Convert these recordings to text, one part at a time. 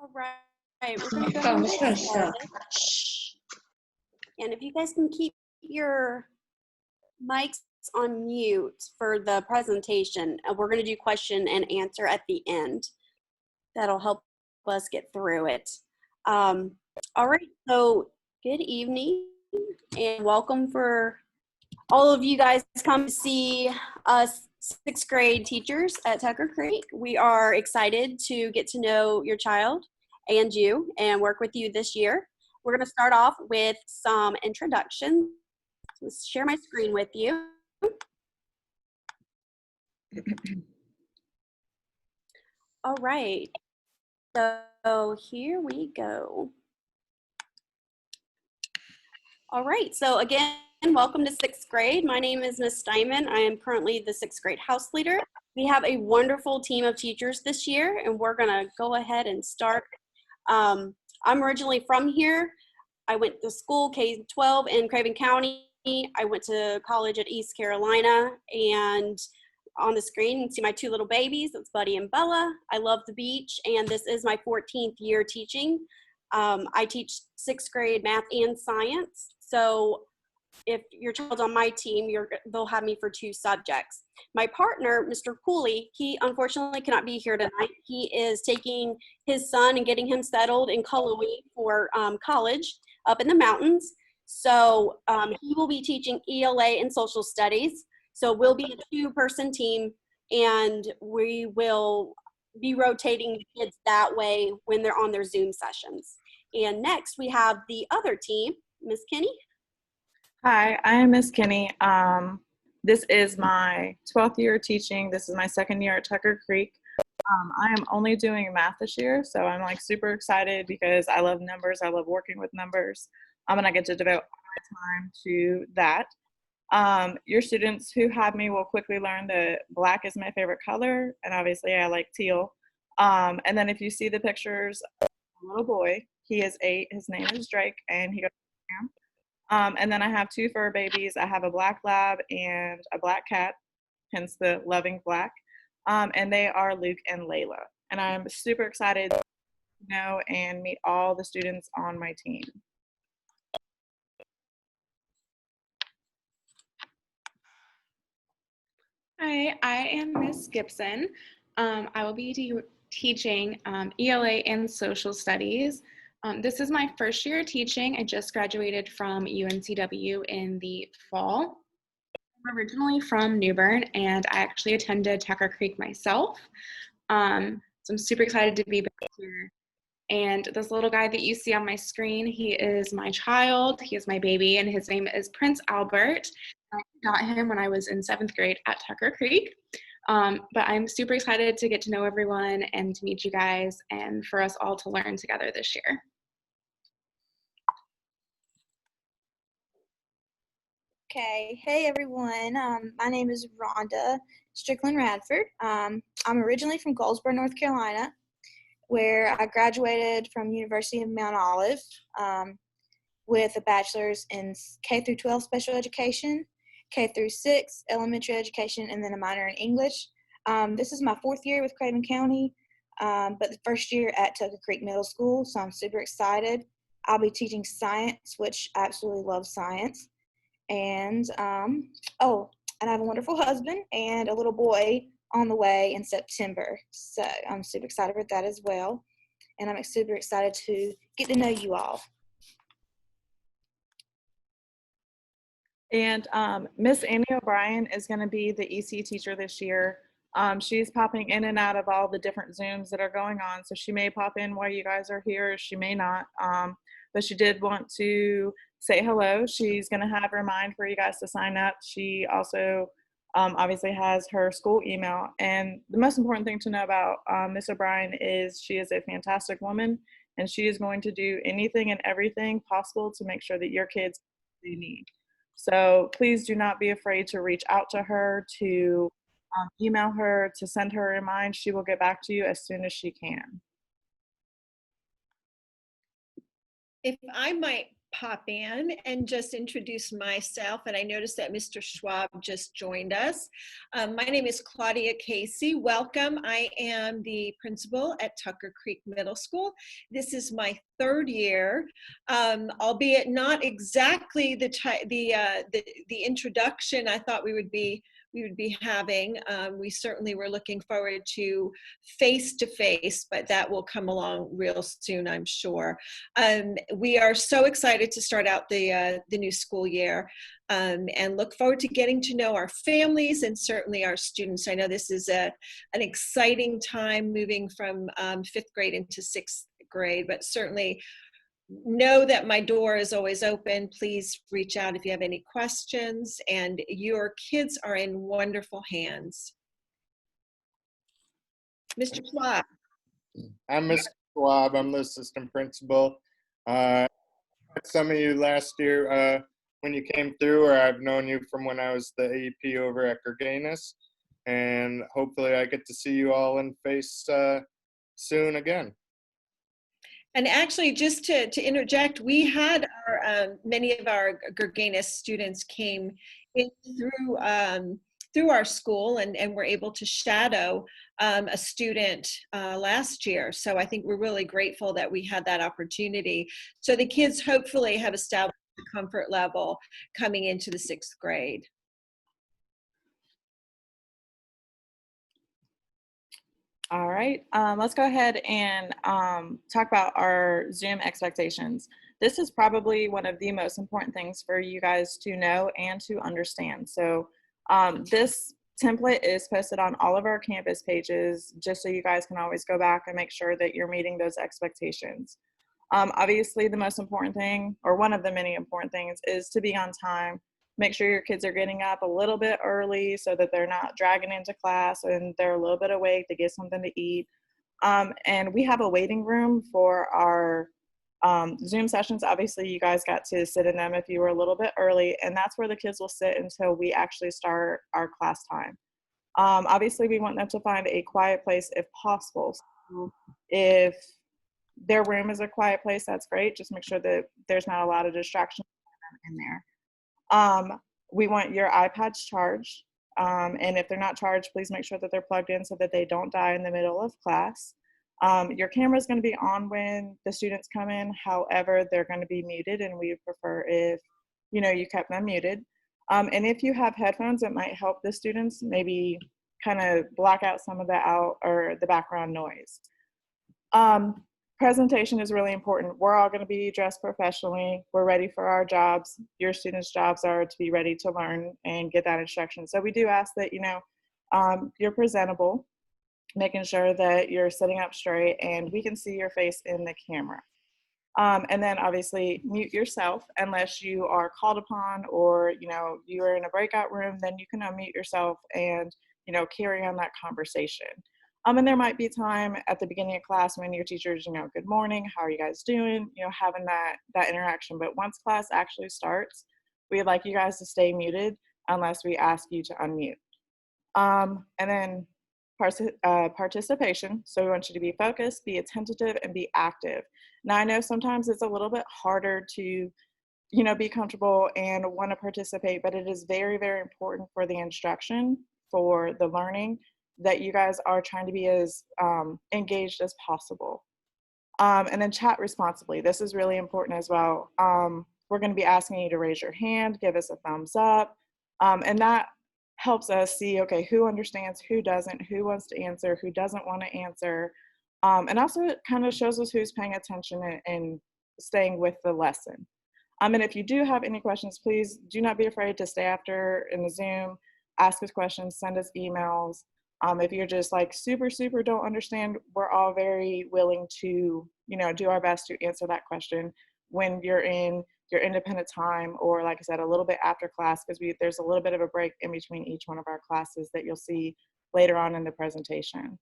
All right, we're going to go ahead and get started. And if you guys can keep your mics on mute for the presentation, we're going to do question and answer at the end. That'll help us get through it. All right, so good evening and welcome for all of you guys come to see us 6th grade teachers at Tucker Creek. We are excited to get to know your child and you and work with you this year. We're going to start off with some introductions. Let's share my screen with you. All right, so here we go. All right, so again, welcome to 6th grade. My name is Ms. Steinman. I am currently the 6th grade house leader. We have a wonderful team of teachers this year, and we're gonna go ahead and start. I'm originally from here. I went to school K-12 in Craven County. I went to college at East Carolina, and on the screen you can see my 2 little babies. It's Buddy and Bella. I love the beach, and this is my 14th year teaching. I teach 6th grade math and science. So if your child's on my team, they'll have me for 2 subjects. My partner, Mr. Cooley, he unfortunately cannot be here tonight. He is taking his son and getting him settled in Cullowhee for college up in the mountains. So he will be teaching ELA and social studies. So we'll be a 2-person team, and we will be rotating the kids that way when they're on their Zoom sessions. And next we have the other team, Ms. Kinney. Hi, I am Ms. Kinney. This is my 12th year teaching. This is my 2nd year at Tucker Creek. I am only doing math this year, so I'm like super excited because I love numbers. I love working with numbers, and I get to devote my time to that. Your students who have me will quickly learn that black is my favorite color, and obviously I like teal. And then if you see the pictures of a little boy, he is 8. His name is Drake, and he goes to camp. And then I have 2 fur babies. I have a black lab and a black cat, hence the loving black. And they are Luke and Layla. And I'm super excited to know and meet all the students on my team. Hi, I am Miss Gibson. I will be teaching ELA and social studies. This is my 1st year teaching. I just graduated from UNCW in the fall. I'm originally from New Bern, and I actually attended Tucker Creek myself. So I'm super excited to be back here. And this little guy that you see on my screen, he is my child. He is my baby, and his name is Prince Albert. I got him when I was in 7th grade at Tucker Creek. But I'm super excited to get to know everyone and to meet you guys and for us all to learn together this year. Okay, hey everyone, my name is Rhonda Strickland Radford. I'm originally from Goldsboro, North Carolina, where I graduated from University of Mount Olive with a bachelor's in K-12 special education, K-6 elementary education, and then a minor in English. This is my 4th year with Craven County, but the 1st year at Tucker Creek Middle School, so I'm super excited. I'll be teaching science, which I absolutely love science. And and I have a wonderful husband and a little boy on the way in September. So I'm super excited for that as well. And I'm super excited to get to know you all. And Miss Annie OBrien is going to be the EC teacher this year. She's popping in and out of all the different Zooms that are going on. So she may pop in while you guys are here. She may not. But she did want to say hello. She's going to have a reminder for you guys to sign up. She also obviously has her school email. And the most important thing to know about Miss OBrien is she is a fantastic woman, and she is going to do anything and everything possible to make sure that your kids they need. So please do not be afraid to reach out to her, to email her, to send her a reminder. She will get back to you as soon as she can. If I might pop in and just introduce myself. And I noticed that Mr. Schwab just joined us. My name is Claudia Casey. Welcome. I am the principal at Tucker Creek Middle School. This is my third year, albeit not exactly the introduction I thought we would be having. We certainly were looking forward to face-to-face, but that will come along real soon, I'm sure. We are so excited to start out the new school year and look forward to getting to know our families and certainly our students. I know this is an exciting time moving from 5th grade into 6th grade, but certainly know that my door is always open. Please reach out if you have any questions, and your kids are in wonderful hands. Mr. Schwab. I'm Mr. Schwab. I'm the assistant principal. I met some of you last year when you came through, or I've known you from when I was the AEP over at Gurganus, and hopefully I get to see you all in face soon again. And actually, just to interject, we had many of our Gurganus students came in through our school and were able to shadow a student last year. So I think we're really grateful that we had that opportunity. So the kids hopefully have established a comfort level coming into the 6th grade. All right, let's go ahead and talk about our Zoom expectations. This is probably one of the most important things for you guys to know and to understand. So this template is posted on all of our campus pages, just so you guys can always go back and make sure that you're meeting those expectations. Obviously, the most important thing, or one of the many important things, is to be on time. Make sure your kids are getting up a little bit early so that they're not dragging into class and they're a little bit awake to get something to eat. And we have a waiting room for our Zoom sessions. Obviously, you guys got to sit in them if you were a little bit early, and that's where the kids will sit until we actually start our class time. Obviously, we want them to find a quiet place if possible. So if their room is a quiet place, that's great. Just make sure that there's not a lot of distractions in there. We want your iPads charged, and if they're not charged, please make sure that they're plugged in so that they don't die in the middle of class. Your camera is going to be on when the students come in. However, they're going to be muted, and we prefer if you kept them muted. And if you have headphones, it might help the students maybe kind of block out some of the background noise. Presentation is really important. We're all going to be dressed professionally. We're ready for our jobs. Your students' jobs are to be ready to learn and get that instruction. So we do ask that, you're presentable, making sure that you're sitting up straight and we can see your face in the camera. And then obviously mute yourself unless you are called upon, or, you are in a breakout room, then you can unmute yourself and, carry on that conversation. And there might be time at the beginning of class when your teachers, good morning, how are you guys doing? Having that interaction. But once class actually starts, we'd like you guys to stay muted unless we ask you to unmute. And then participation. So we want you to be focused, be attentive, and be active. Now I know sometimes it's a little bit harder to, be comfortable and want to participate, but it is very, very important for the instruction, for the learning, that you guys are trying to be as engaged as possible. And then chat responsibly. This is really important as well. We're going to be asking you to raise your hand, give us a thumbs up, and that helps us see, okay, who understands, who doesn't, who wants to answer, who doesn't want to answer. And also it kind of shows us who's paying attention and staying with the lesson. And if you do have any questions, please do not be afraid to stay after in the Zoom, ask us questions, send us emails. If you're just like super don't understand, we're all very willing to, do our best to answer that question when you're in your independent time, or like I said, a little bit after class, because there's a little bit of a break in between each one of our classes that you'll see later on in the presentation.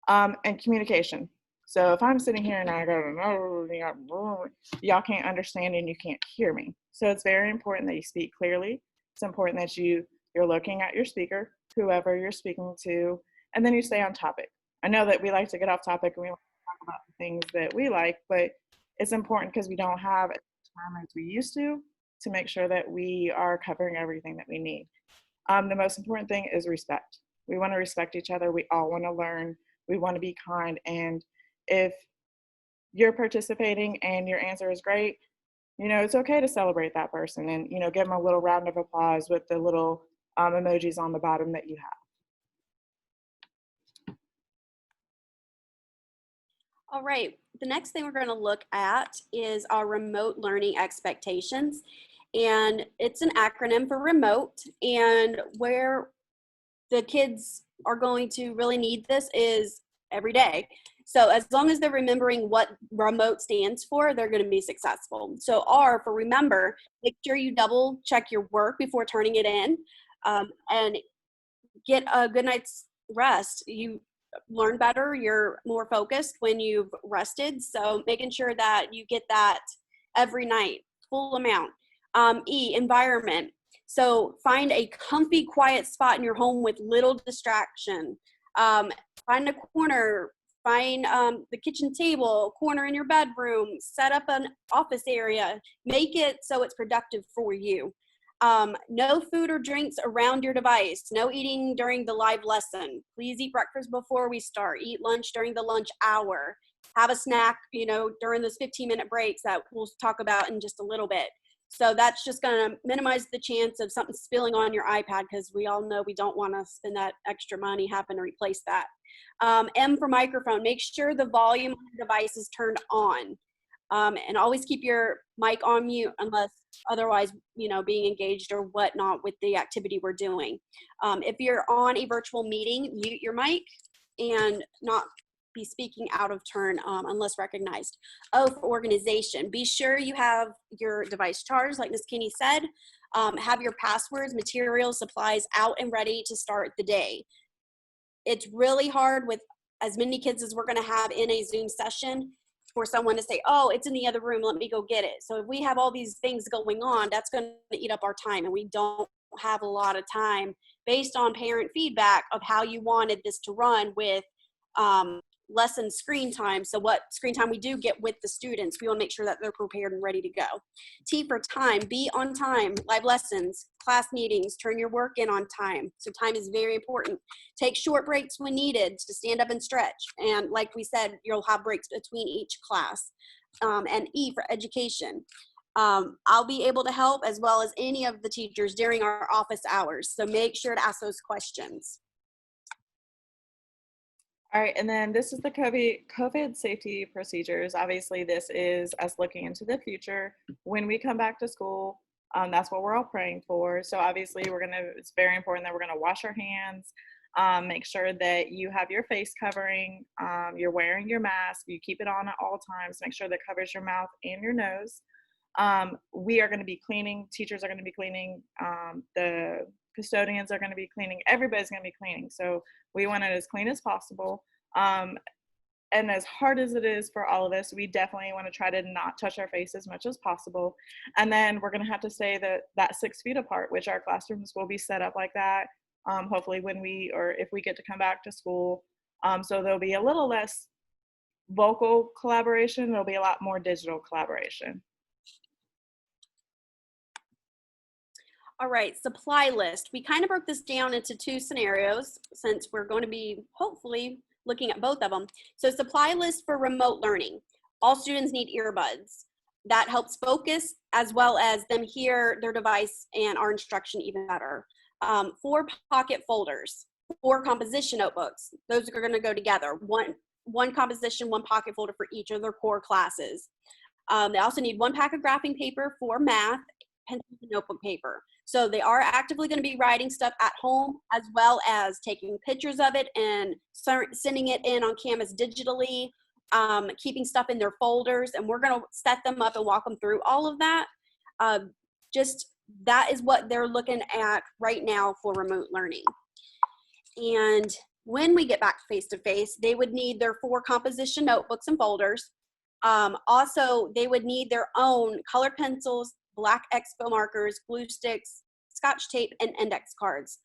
And communication. So if I'm sitting here and I go, y'all can't understand and you can't hear me. So it's very important that you speak clearly. It's important that you're looking at your speaker, whoever you're speaking to, and then you stay on topic. I know that we like to get off topic and we like to talk about the things that we like, but it's important because we don't have time as we used to make sure that we are covering everything that we need. The most important thing is respect. We want to respect each other. We all want to learn. We want to be kind. And if you're participating and your answer is great, it's okay to celebrate that person and, give them a little round of applause with the little emojis on the bottom that you have. All right, the next thing we're going to look at is our remote learning expectations. And it's an acronym for remote, and where the kids are going to really need this is every day. So as long as they're remembering what remote stands for, they're going to be successful. So R for remember, make sure you double check your work before turning it in, and get a good night's rest. You learn better, you're more focused when you've rested. So making sure that you get that every night, full amount. E, environment. So find a comfy, quiet spot in your home with little distraction. Find a corner, find the kitchen table, corner in your bedroom, set up an office area, make it so it's productive for you. No food or drinks around your device, no eating during the live lesson. Please eat breakfast before we start, eat lunch during the lunch hour, have a snack, during those 15-minute breaks that we'll talk about in just a little bit. So that's just going to minimize the chance of something spilling on your iPad, because we all know we don't want to spend that extra money having to replace that. M for microphone, make sure the volume of the device is turned on. And always keep your mic on mute unless otherwise, being engaged or whatnot with the activity we're doing. If you're on a virtual meeting, mute your mic and not be speaking out of turn unless recognized. O for organization, be sure you have your device charged, like Ms. Kinney said. Have your passwords, materials, supplies out and ready to start the day. It's really hard with as many kids as we're going to have in a Zoom session for someone to say, oh, it's in the other room, let me go get it. So if we have all these things going on, that's going to eat up our time, and we don't have a lot of time based on parent feedback of how you wanted this to run with lesson screen time. So what screen time we do get with the students, we want to make sure that they're prepared and ready to go. T for time, be on time, live lessons, class meetings, turn your work in on time. So time is very important. Take short breaks when needed to stand up and stretch. And like we said, you'll have breaks between each class. And E for education. I'll be able to help as well as any of the teachers during our office hours. So make sure to ask those questions. All right, and then this is the COVID safety procedures. Obviously, this is us looking into the future. When we come back to school, that's what we're all praying for. So obviously, it's very important that we're gonna wash our hands, make sure that you have your face covering, you're wearing your mask, you keep it on at all times, make sure that covers your mouth and your nose. We are gonna be cleaning, teachers are gonna be cleaning, the custodians are gonna be cleaning, everybody's gonna be cleaning. So we want it as clean as possible. And as hard as it is for all of us, we definitely want to try to not touch our face as much as possible. And then we're going to have to stay that 6 feet apart, which our classrooms will be set up like that. Hopefully if we get to come back to school. So there'll be a little less vocal collaboration. There'll be a lot more digital collaboration. All right, supply list. We kind of broke this down into 2 scenarios since we're going to be hopefully looking at both of them. So supply list for remote learning. All students need earbuds. That helps focus as well as them hear their device and our instruction even better. 4 pocket folders, 4 composition notebooks. Those are going to go together. One composition, 1 pocket folder for each of their core classes. They also need 1 pack of graphing paper for math, pencil and notebook paper. So they are actively going to be writing stuff at home as well as taking pictures of it and sending it in on Canvas digitally, keeping stuff in their folders, and we're going to set them up and walk them through all of that. That is what they're looking at right now for remote learning. And when we get back face-to-face, they would need their 4 composition notebooks and folders. Also, they would need their own colored pencils, black expo markers, glue sticks, scotch tape, and index cards.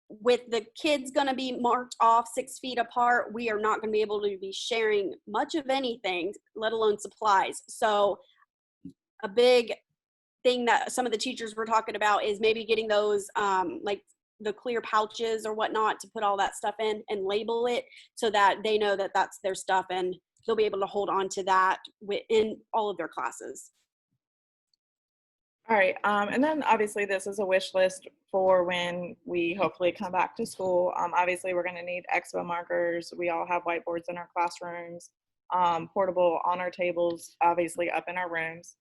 With the kids going to be marked off 6 feet apart, we are not going to be able to be sharing much of anything, let alone supplies. So a big thing that some of the teachers were talking about is maybe getting those like the clear pouches or whatnot to put all that stuff in and label it so that they know that that's their stuff and they'll be able to hold on to that in all of their classes. All right, and then obviously this is a wish list for when we hopefully come back to school. Obviously we're going to need expo markers. We all have whiteboards in our classrooms, portable honor tables, obviously up in our rooms.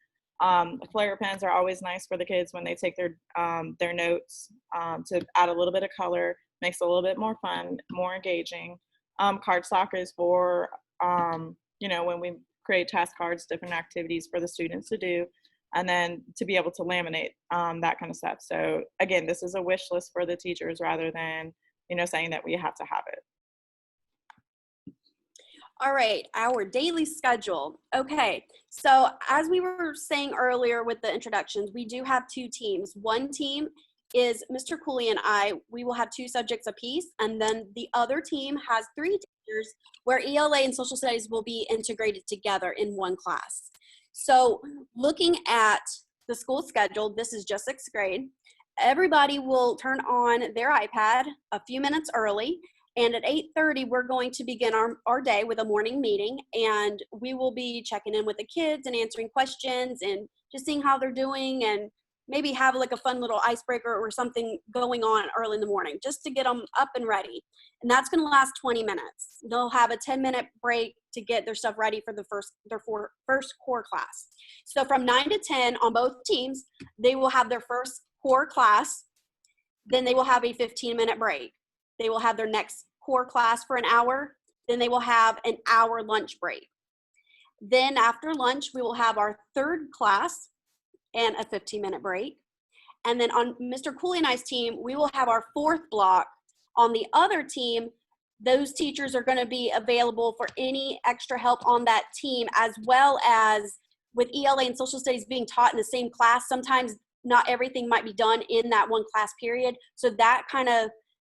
Flare pens are always nice for the kids when they take their notes, to add a little bit of color, makes it a little bit more fun, more engaging. Cardstock is for, you know, when we create task cards, different activities for the students to do, and then to be able to laminate that kind of stuff. So again, this is a wish list for the teachers rather than, you know, saying that we have to have it. All right, our daily schedule. Okay, so as we were saying earlier with the introductions, we do have two teams. One team is Mr. Cooley and I. We will have 2 subjects apiece, and then the other team has 3 teachers where ELA and social studies will be integrated together in one class. So looking at the school schedule, this is just 6th grade. Everybody will turn on their iPad a few minutes early, and at 8:30, we're going to begin our day with a morning meeting, and we will be checking in with the kids and answering questions and just seeing how they're doing, and maybe have like a fun little icebreaker or something going on early in the morning just to get them up and ready. And that's going to last 20 minutes. They'll have a 10-minute break to get their stuff ready for their first core class. So from 9 to 10 on both teams, they will have their first core class. Then they will have a 15-minute break. They will have their next core class for an hour. Then they will have an hour lunch break. Then after lunch, we will have our 3rd class and a 15-minute break. And then on Mr. Cooley and I's team, we will have our 4th block. On the other team, those teachers are going to be available for any extra help on that team, as well as with ELA and social studies being taught in the same class. Sometimes not everything might be done in that one class period. So that kind of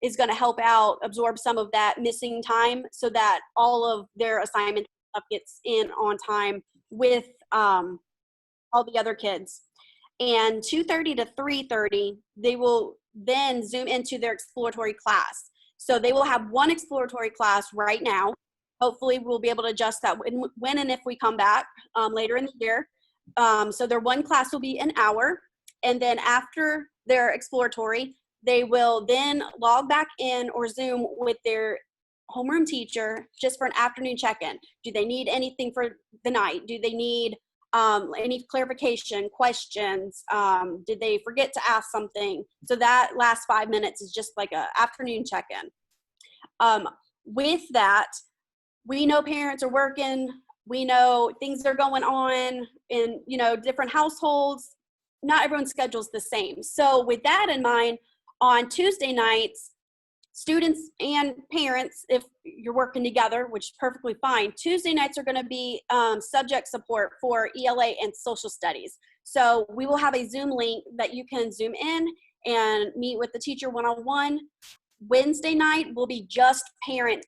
is going to help out absorb some of that missing time so that all of their assignment stuff gets in on time with all the other kids. And 2:30 to 3:30, they will then zoom into their exploratory class. So they will have one exploratory class right now. Hopefully we'll be able to adjust that when and if we come back later in the year. So their one class will be an hour. And then after their exploratory, they will then log back in or Zoom with their homeroom teacher just for an afternoon check-in. Do they need anything for the night? Do they need any clarification, questions? Did they forget to ask something? So that last 5 minutes is just like an afternoon check-in. With that, we know parents are working. We know things are going on in, you know, different households. Not everyone's schedule is the same. So with that in mind, on Tuesday nights, students and parents, if you're working together, which is perfectly fine, Tuesday nights are going to be subject support for ELA and social studies. So we will have a Zoom link that you can Zoom in and meet with the teacher one-on-one. Wednesday night will be just parent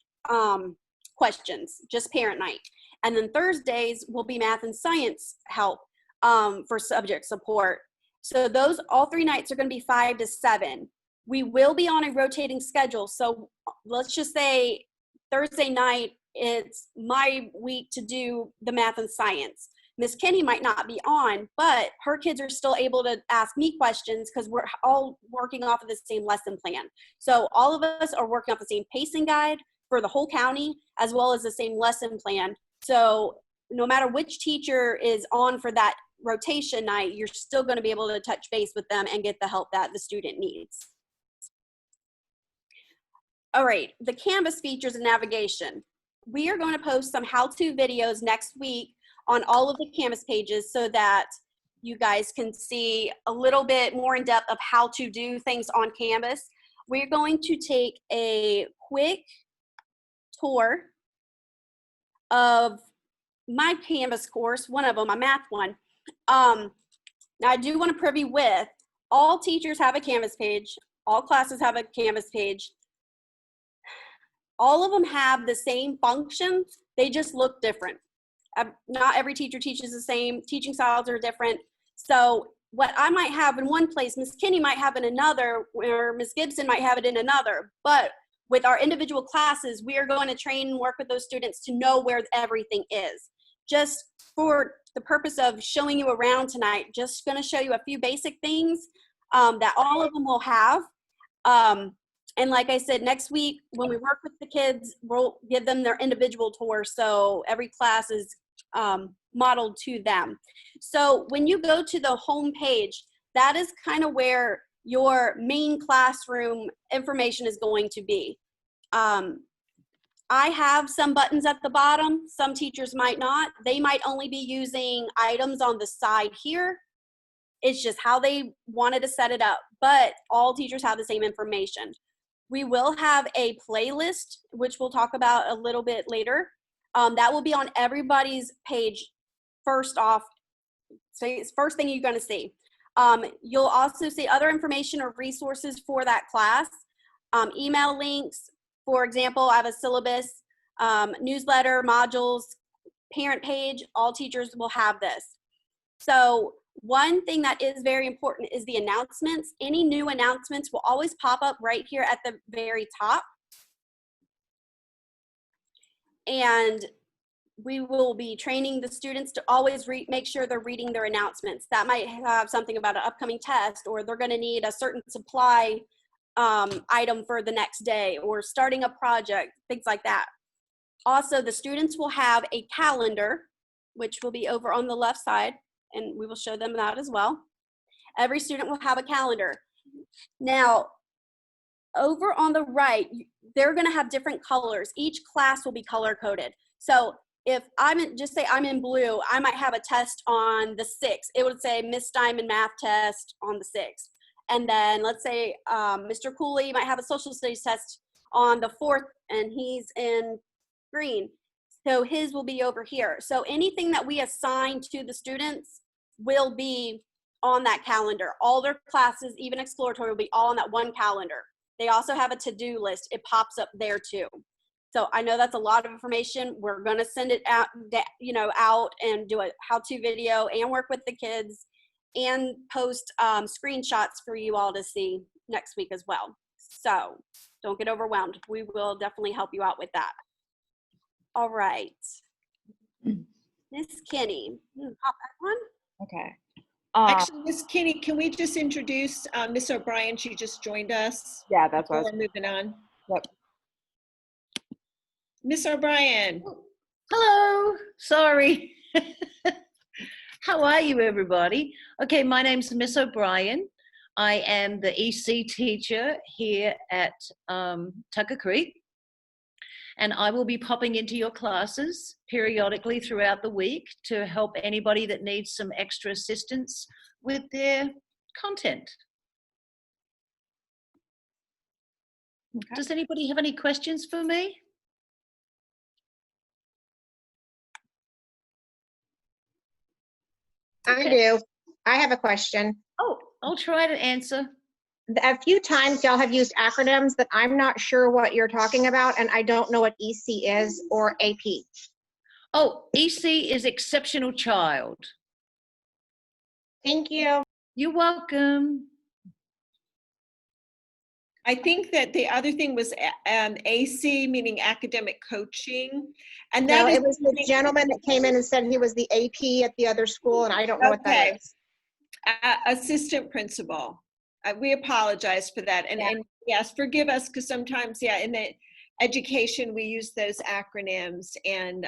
questions, just parent night. And then Thursdays will be math and science help for subject support. So those all 3 nights are going to be 5 to 7. We will be on a rotating schedule. So let's just say Thursday night, it's my week to do the math and science. Miss Kinney might not be on, but her kids are still able to ask me questions because we're all working off of the same lesson plan. So all of us are working off the same pacing guide for the whole county, as well as the same lesson plan. So no matter which teacher is on for that rotation night, you're still going to be able to touch base with them and get the help that the student needs. All right, the Canvas features and navigation. We are going to post some how-to videos next week on all of the Canvas pages so that you guys can see a little bit more in depth of how to do things on Canvas. We're going to take a quick tour of my Canvas course, one of them, a math one. Now I do want to privy with, all teachers have a Canvas page, all classes have a Canvas page. All of them have the same functions, they just look different. Not every teacher teaches the same, teaching styles are different. So what I might have in one place, Ms. Kinney might have in another, or Ms. Gibson might have it in another. But with our individual classes, we are going to train and work with those students to know where everything is. Just for the purpose of showing you around tonight, just going to show you a few basic things that all of them will have. And like I said, next week when we work with the kids, we'll give them their individual tour. So every class is modeled to them. So when you go to the home page, that is kind of where your main classroom information is going to be. I have some buttons at the bottom. Some teachers might not. They might only be using items on the side here. It's just how they wanted to set it up, but all teachers have the same information. We will have a playlist, which we'll talk about a little bit later. That will be on everybody's page first off. So it's first thing you're going to see. You'll also see other information or resources for that class. Email links, for example, I have a syllabus, newsletter, modules, parent page. All teachers will have this. So one thing that is very important is the announcements. Any new announcements will always pop up right here at the very top. And we will be training the students to always make sure they're reading their announcements. That might have something about an upcoming test, or they're going to need a certain supply item for the next day, or starting a project, things like that. Also, the students will have a calendar, which will be over on the left side, and we will show them that as well. Every student will have a calendar. Now, over on the right, they're going to have different colors. Each class will be color coded. So if just say I'm in blue, I might have a test on the 6th. It would say Miss Diamond math test on the 6th. And then let's say Mr. Cooley might have a social studies test on the 4th, and he's in green. So his will be over here. So anything that we assign to the students will be on that calendar. All their classes, even exploratory, will be all on that one calendar. They also have a to-do list. It pops up there too. So I know that's a lot of information. We're going to send it out, out and do a how-to video and work with the kids and post screenshots for you all to see next week as well. So don't get overwhelmed. We will definitely help you out with that. All right. Miss Kinney, pop that one. Okay. Actually, Miss Kinney, can we just introduce Miss O'Brien? She just joined us. Yeah, that's what I was. We're moving on. Yep. Miss O'Brien. Hello, sorry. How are you, everybody? Okay, my name's Miss O'Brien. I am the EC teacher here at Tucker Creek, and I will be popping into your classes periodically throughout the week to help anybody that needs some extra assistance with their content. Okay. Does anybody have any questions for me? I do. I have a question. Oh, I'll try to answer. A few times y'all have used acronyms that I'm not sure what you're talking about, and I don't know what EC is or AP. Oh, EC is Exceptional Child. Thank you. You're welcome. I think that the other thing was AC, meaning academic coaching. And that No, is it was the gentleman that came in and said he was the AP at the other school, and I don't know what that is. Assistant principal. We apologize for that. And, and yes, forgive us, because sometimes, in the education, we use those acronyms, and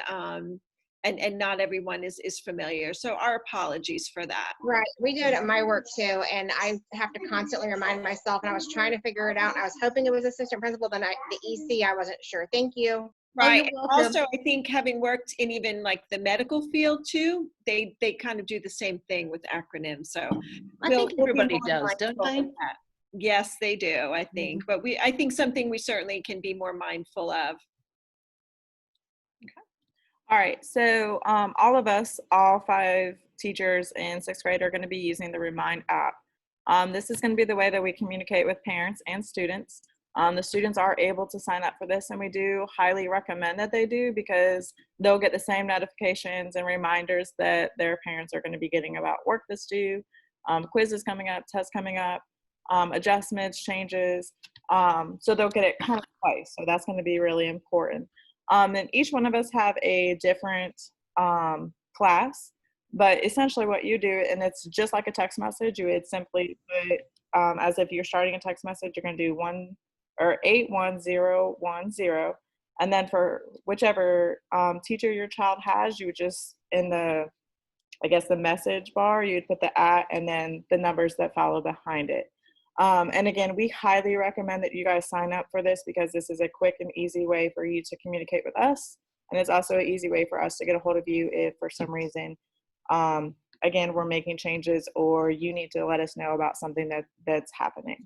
not everyone is familiar. So our apologies for that. Right. We do it at my work too, and I have to constantly remind myself, and I was trying to figure it out, and I was hoping it was assistant principal, then the EC, I wasn't sure. Thank you. Right. you're welcome. Also, I think having worked in even like the medical field too, they kind of do the same thing with acronyms. So I think we'll be everybody more does, don't mindful they? of that. yes, they do, I think. But I think something we certainly can be more mindful of. All right, so all of us, all 5 teachers in 6th grade are going to be using the Remind app. This is going to be the way that we communicate with parents and students. The students are able to sign up for this, and we do highly recommend that they do, because they'll get the same notifications and reminders that their parents are going to be getting about work that's due, quizzes coming up, tests coming up, adjustments, changes. So they'll get it kind of twice. So that's going to be really important. And each one of us have a different class, but essentially what you do, and it's just like a text message, you would simply put, as if you're starting a text message, you're going to do 81010, and then for whichever teacher your child has, you would just, in the, I guess, the message bar, you'd put the @ and then the numbers that follow behind it. And again, we highly recommend that you guys sign up for this, because this is a quick and easy way for you to communicate with us. And it's also an easy way for us to get a hold of you if for some reason, again, we're making changes or you need to let us know about something that's happening.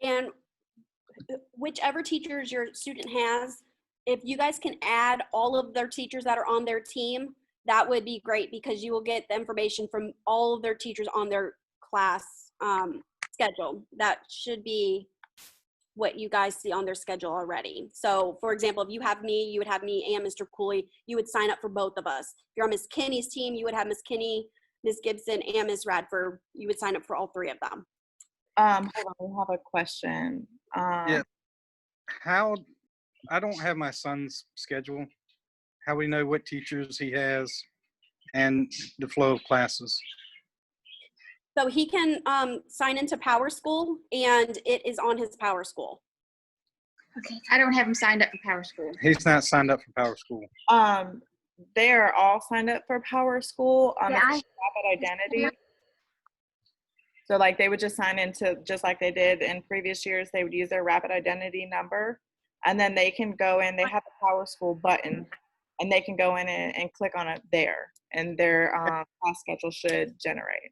And whichever teachers your student has, if you guys can add all of their teachers that are on their team, that would be great, because you will get the information from all of their teachers on their class schedule. That should be what you guys see on their schedule already. So for example, if you have me, you would have me and Mr. Cooley. You would sign up for both of us. If you're on Miss Kinney's team, you would have Miss Kinney, Miss Gibson, and Miss Radford. You would sign up for all three of them. Hold on, we have a question. Yeah. How, I don't have my son's schedule. How we know what teachers he has and the flow of classes? So he can sign into Power School, and it is on his Power School. Okay, I don't have him signed up for Power School. He's not signed up for Power School. They are all signed up for Power School. Yeah, It's rapid identity. So like they would just sign into, just like they did in previous years, they would use their rapid identity number, and then they can go in, they have a Power School button, and they can go in and click on it there, and their class schedule should generate.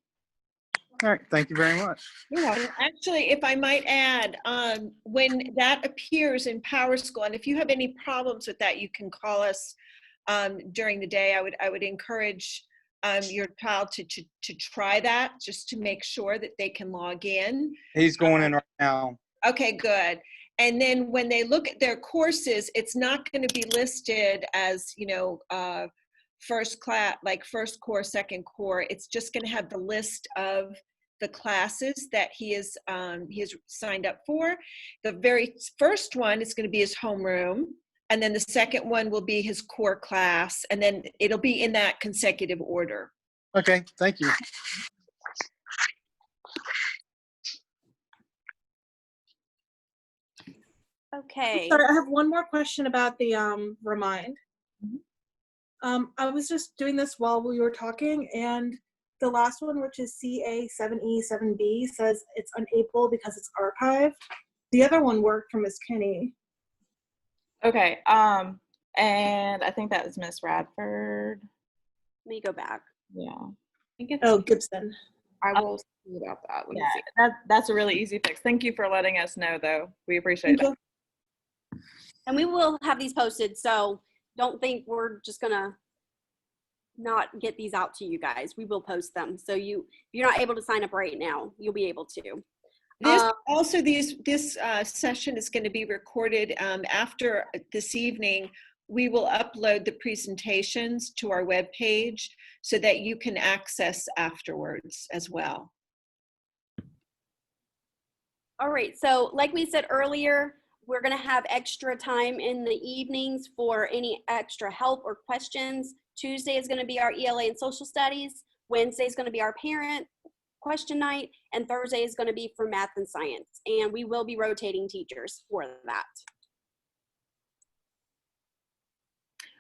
All right, thank you very much. And actually, if I might add, when that appears in Power School, and if you have any problems with that, you can call us during the day. I would encourage your child to try that, just to make sure that they can log in. He's going in right now. Okay, good. And then when they look at their courses, it's not going to be listed as, you know, first class, like first core, second core. It's just going to have the list of the classes that he is signed up for. The very first one is going to be his homeroom, and then the second one will be his core class, and then it'll be in that consecutive order. Okay, thank you. Okay. Sorry, I have one more question about the remind. I was just doing this while we were talking, and the last one, which is CA7E7B, says it's unable because it's archived. The other one worked from Miss Kinney. Okay, and I think that was Miss Radford. Let me go back. Yeah. I think it's Oh, Gibson. I will see about that. Let me see. That's a really easy fix. Thank you for letting us know, though. We appreciate Thank it. you. And we will have these posted, so don't think we're just gonna not get these out to you guys. We will post them. So if you're not able to sign up right now, you'll be able to. This session is going to be recorded after this evening. We will upload the presentations to our webpage so that you can access afterwards as well. All right, so like we said earlier, we're gonna have extra time in the evenings for any extra help or questions. Tuesday is gonna be our ELA and social studies. Wednesday is gonna be our parent question night, and Thursday is gonna be for math and science. And we will be rotating teachers for that.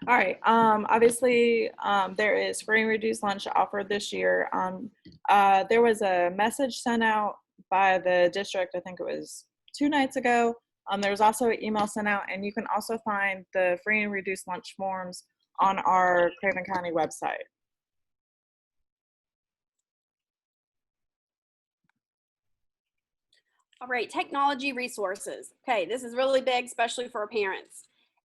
All right. Obviously, there is free and reduced lunch offered this year. There was a message sent out by the district, I think it was 2 nights ago. There was also an email sent out, and you can also find the free and reduced lunch forms on our Craven County website. All right, technology resources. Okay, this is really big, especially for our parents.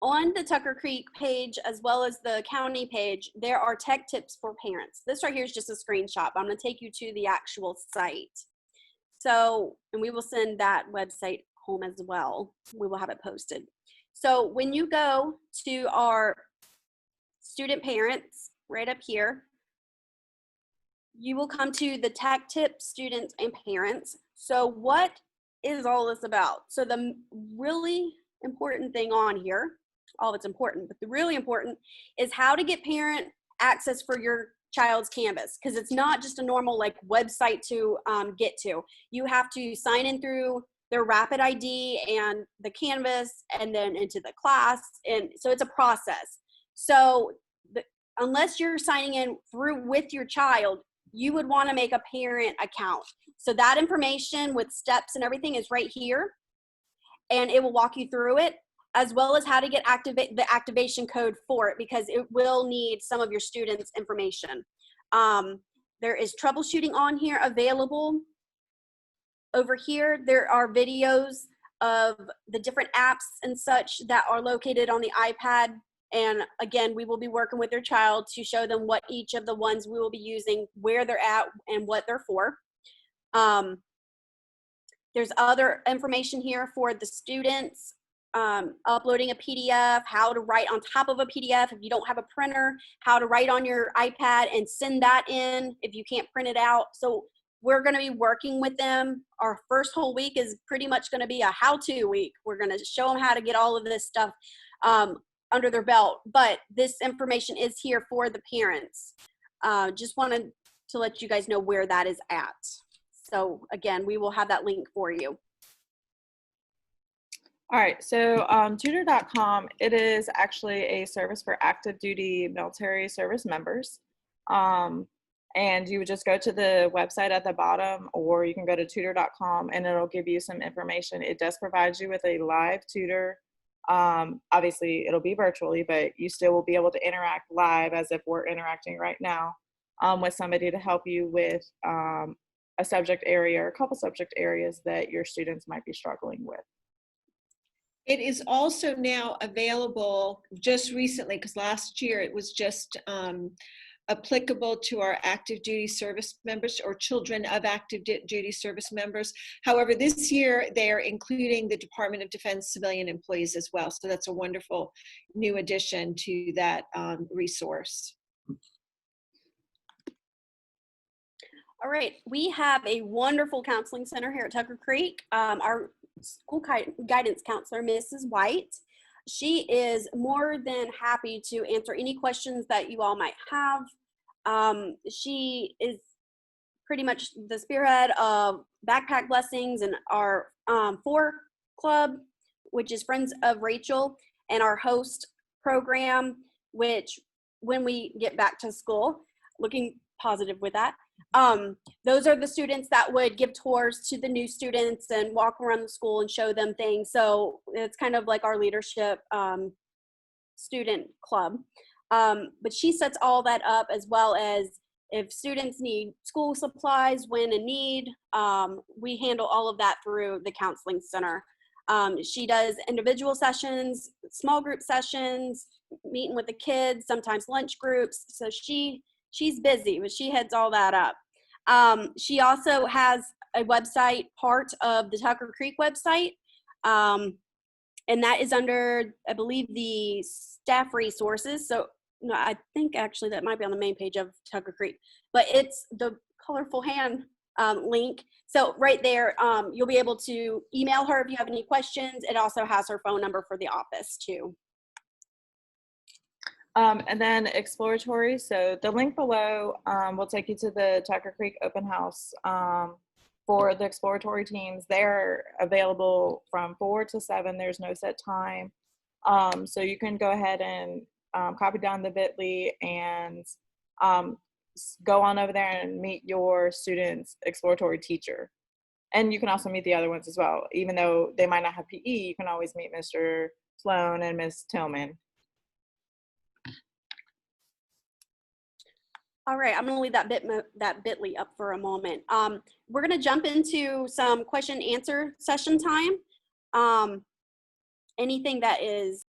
On the Tucker Creek page, as well as the county page, there are tech tips for parents. This right here is just a screenshot, but I'm gonna take you to the actual site. So, and we will send that website home as well. We will have it posted. So when you go to our student parents right up here, you will come to the tech tips, students and parents. So what is all this about? So the really important thing on here, all of it's important, but the really important is how to get parent access for your child's Canvas, because it's not just a normal like website to get to. You have to sign in through their Rapid ID and the Canvas and then into the class. And so it's a process. So unless you're signing in through with your child, you would want to make a parent account. So that information with steps and everything is right here, and it will walk you through it, as well as how to get the activation code for it, because it will need some of your students' information. There is troubleshooting on here available. Over here, there are videos of the different apps and such that are located on the iPad. And again, we will be working with your child to show them what each of the ones we will be using, where they're at, and what they're for. There's other information here for the students, uploading a PDF, how to write on top of a PDF if you don't have a printer, how to write on your iPad and send that in if you can't print it out. So we're going to be working with them. Our first whole week is pretty much going to be a how-to week. We're going to show them how to get all of this stuff under their belt, but this information is here for the parents. Just wanted to let you guys know where that is at. So again, we will have that link for you. All right, so Tutor.com, it is actually a service for active duty military service members. And you would just go to the website at the bottom, or you can go to Tutor.com and it'll give you some information. It does provide you with a live tutor. Obviously it'll be virtually, but you still will be able to interact live as if we're interacting right now with somebody to help you with a subject area or a couple subject areas that your students might be struggling with. It is also now available just recently, because last year it was just applicable to our active duty service members or children of active duty service members. However, this year they are including the Department of Defense civilian employees as well. So that's a wonderful new addition to that resource. All right, we have a wonderful counseling center here at Tucker Creek. Our school guidance counselor, Mrs. White, she is more than happy to answer any questions that you all might have. She is pretty much the spearhead of Backpack Blessings and our 4 Club, which is Friends of Rachel, and our host program, which when we get back to school, looking positive with that, those are the students that would give tours to the new students and walk around the school and show them things. So it's kind of like our leadership student club. But she sets all that up, as well as if students need school supplies when in need, we handle all of that through the counseling center. She does individual sessions, small group sessions, meeting with the kids, sometimes lunch groups. So she's busy, but she heads all that up. She also has a website, part of the Tucker Creek website, and that is under, I believe, the staff resources. So no, I think actually that might be on the main page of Tucker Creek, but it's the colorful hand link. So right there, you'll be able to email her if you have any questions. It also has her phone number for the office too. And then Exploratory, so the link below will take you to the Tucker Creek open house for the Exploratory teams. They're available from 4 to 7. There's no set time. So you can go ahead and copy down the bit.ly and go on over there and meet your student's Exploratory teacher. And you can also meet the other ones as well. Even though they might not have PE, you can always meet Mr. Sloan and Ms. Tillman. All right, I'm going to leave that bit.ly up for a moment. We're going to jump into some question and answer session time. Anything that is